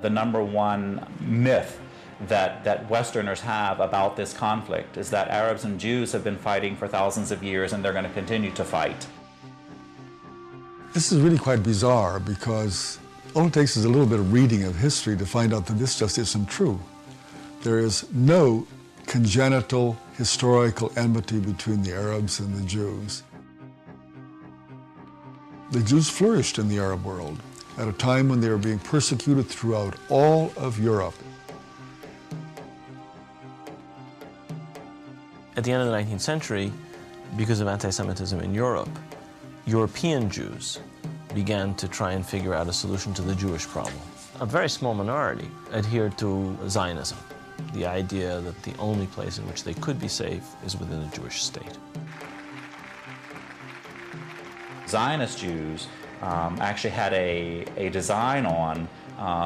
The number one myth that Westerners have about this conflict is that Arabs and Jews have been fighting for thousands of years and they're going to continue to fight. This is really quite bizarre because all it takes is a little bit of reading of history to find out that this just isn't true. There is no congenital historical enmity between the Arabs and the Jews. The Jews flourished in the Arab world at a time when they were being persecuted throughout all of Europe. At the end of the 19th century, because of anti-Semitism in Europe, European Jews began to try and figure out a solution to the Jewish problem. A very small minority adhered to Zionism, the idea that the only place in which they could be safe is within a Jewish state. Zionist Jews actually had a design on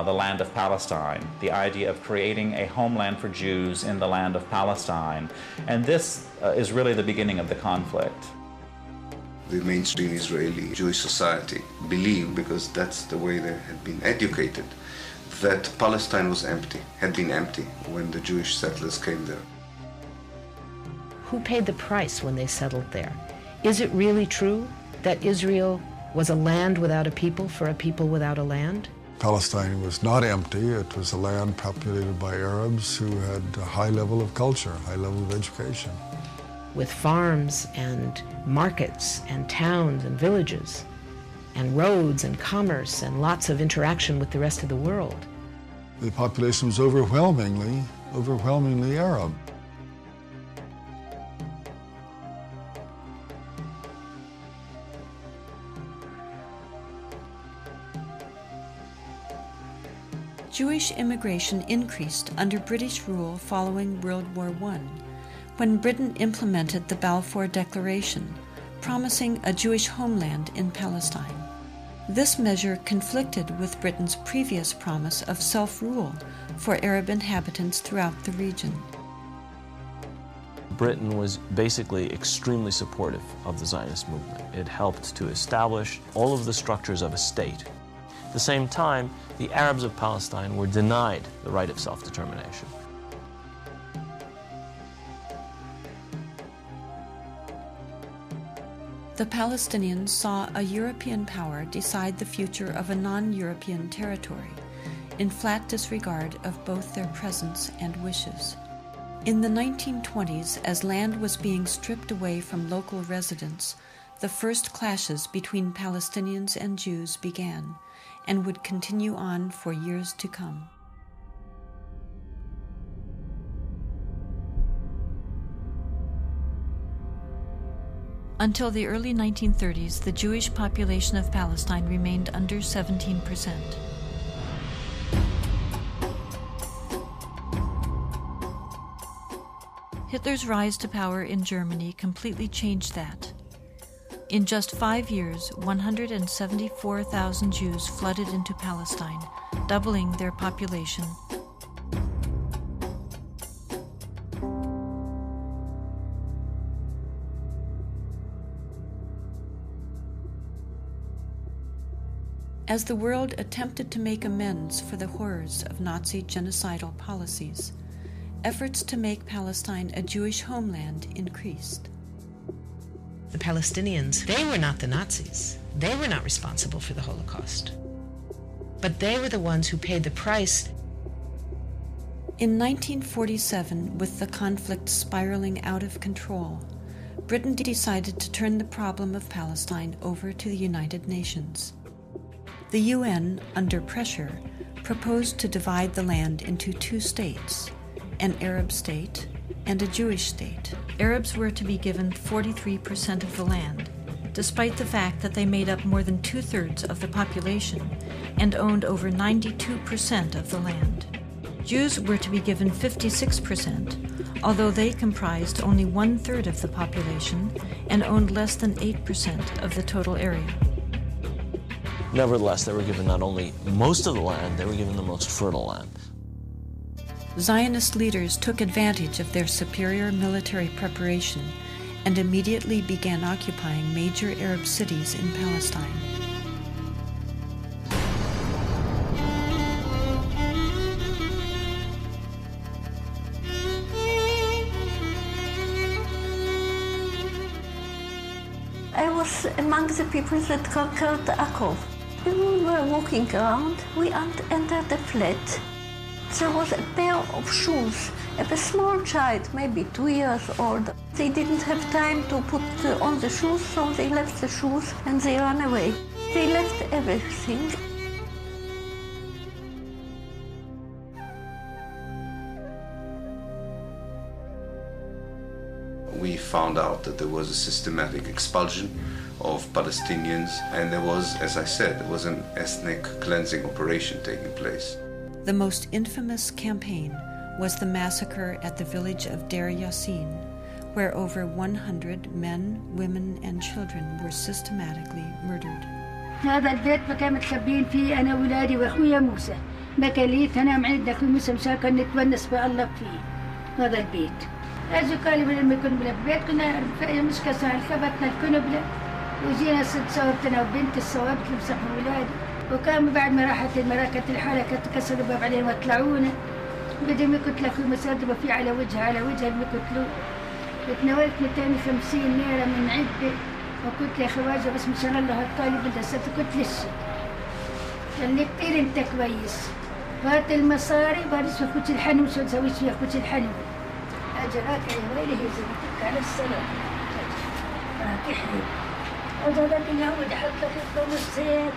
the land of Palestine, the idea of creating a homeland for Jews in the land of Palestine. And this is really the beginning of the conflict. The mainstream Israeli Jewish society believed, because that's the way they had been educated, that Palestine was empty, had been empty when the Jewish settlers came there. Who paid the price when they settled there? Is it really true that Israel was a land without a people for a people without a land? Palestine was not empty. It was a land populated by Arabs who had a high level of culture, high level of education. With farms and markets and towns and villages and roads and commerce and lots of interaction with the rest of the world. The population was overwhelmingly Arab. Jewish immigration increased under British rule following World War I, when Britain implemented the Balfour Declaration, promising a Jewish homeland in Palestine. This measure conflicted with Britain's previous promise of self-rule for Arab inhabitants throughout the region. Britain was basically extremely supportive of the Zionist movement. It helped to establish all of the structures of a state. At the same time, the Arabs of Palestine were denied the right of self-determination. The Palestinians saw a European power decide the future of a non-European territory, in flat disregard of both their presence and wishes. In the 1920s, as land was being stripped away from local residents, the first clashes between Palestinians and Jews began, and would continue on for years to come. Until the early 1930s, the Jewish population of Palestine remained under 17%. Hitler's rise to power in Germany completely changed that. In just 5 years, 174,000 Jews flooded into Palestine, doubling their population. As the world attempted to make amends for the horrors of Nazi genocidal policies, efforts to make Palestine a Jewish homeland increased. The Palestinians, they were not the Nazis. They were not responsible for the Holocaust. But they were the ones who paid the price. In 1947, with the conflict spiraling out of control, Britain decided to turn the problem of Palestine over to the United Nations. The UN, under pressure, proposed to divide the land into 2 states, an Arab state and a Jewish state. Arabs were to be given 43% of the land, despite the fact that they made up more than 2/3 of the population and owned over 92% of the land. Jews were to be given 56%, although they comprised only 1/3 of the population and owned less than 8% of the total area. Nevertheless, they were given not only most of the land, they were given the most fertile land. Zionist leaders took advantage of their superior military preparation and immediately began occupying major Arab cities in Palestine. I was among the people that conquered Akko. When we were walking around, we entered the flat. There was a pair of shoes of a small child, maybe 2 years old. They didn't have time to put on the shoes, so they left the shoes and they ran away. They left everything. We found out that there was a systematic expulsion of Palestinians, and there was, as I said, there was an ethnic cleansing operation taking place. The most infamous campaign was the massacre at the village of Deir Yassin, where over 100 men, women, and children were systematically murdered. هذا البيت ما كان متخبين فيه أنا وولادي وأخويا موسى. ما كان لي تنام عندنا أخوي موسى مشان نتونس بالله فيه. هذا البيت. أجوا قالوا لما كنا بالبيت كنا مش كسر خبطنا الكنبلة وجينا صوبتنا وبنت الصوابت اللي مسحوا ولادي وكان بعد ما راحت المراكة الحالة كانت كسروا الباب علينا وطلعونا بدهم يقتلوا أخوي موسى ضربوا فيه على وجهه يقتلوه. وتناولت 250 ليرة من عدة وقلت يا خواجة بس مشان الله الطالب بدها قلت لسه قال لي كتير انت كويس هات المصاري بارس اخوتي الحنون شو تسويش فيها اخوتي الحنون اجراك يا ويلي هي زي على السلام راك حلو هذاك اليهود حط لك الخمس سير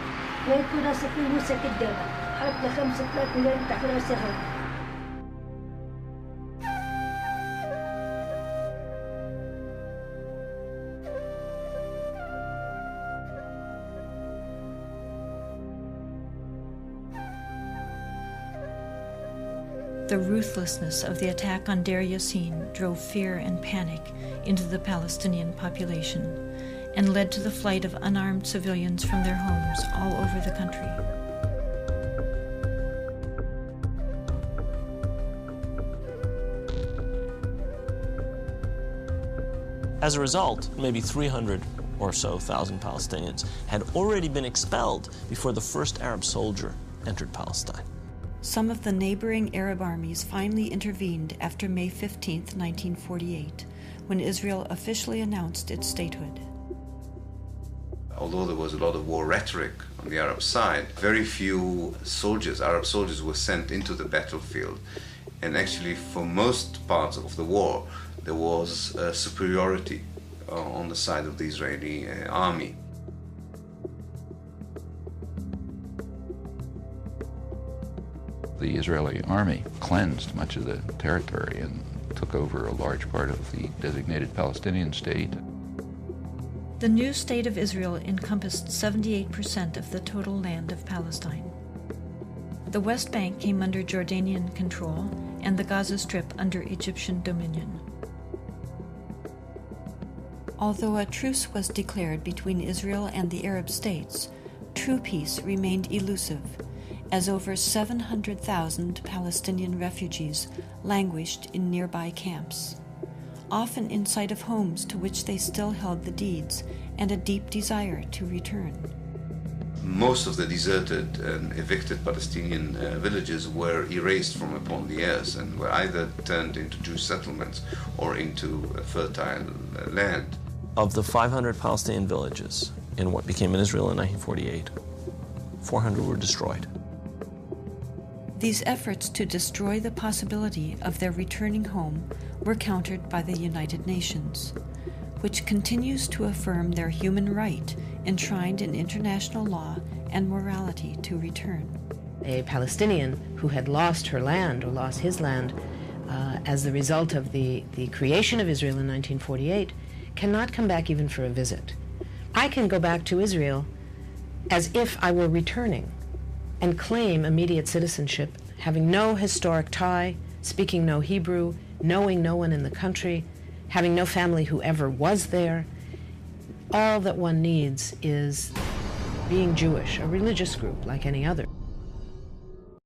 ويكون راسك في موسى قدامك حط لك 5 مليون تحت راسك. The ruthlessness of the attack on Deir Yassin drove fear and panic into the Palestinian population and led to the flight of unarmed civilians from their homes all over the country. As a result, maybe 300 or so thousand Palestinians had already been expelled before the first Arab soldier entered Palestine. Some of the neighboring Arab armies finally intervened after May 15, 1948, when Israel officially announced its statehood. Although there was a lot of war rhetoric on the Arab side, very few soldiers, Arab soldiers, were sent into the battlefield. And actually, for most parts of the war, there was superiority on the side of the Israeli army. The Israeli army cleansed much of the territory and took over a large part of the designated Palestinian state. The new state of Israel encompassed 78% of the total land of Palestine. The West Bank came under Jordanian control and the Gaza Strip under Egyptian dominion. Although a truce was declared between Israel and the Arab states, true peace remained elusive, as over 700,000 Palestinian refugees languished in nearby camps, often in sight of homes to which they still held the deeds and a deep desire to return. Most of the deserted and evicted Palestinian villages were erased from upon the earth and were either turned into Jewish settlements or into fertile land. Of the 500 Palestinian villages in what became Israel in 1948, 400 were destroyed. These efforts to destroy the possibility of their returning home were countered by the United Nations, which continues to affirm their human right enshrined in international law and morality to return. A Palestinian who had lost her land or lost his land as the result of the creation of Israel in 1948 cannot come back even for a visit. I can go back to Israel as if I were returning and claim immediate citizenship, having no historic tie, speaking no Hebrew, knowing no one in the country, having no family who ever was there. All that one needs is being Jewish, a religious group like any other.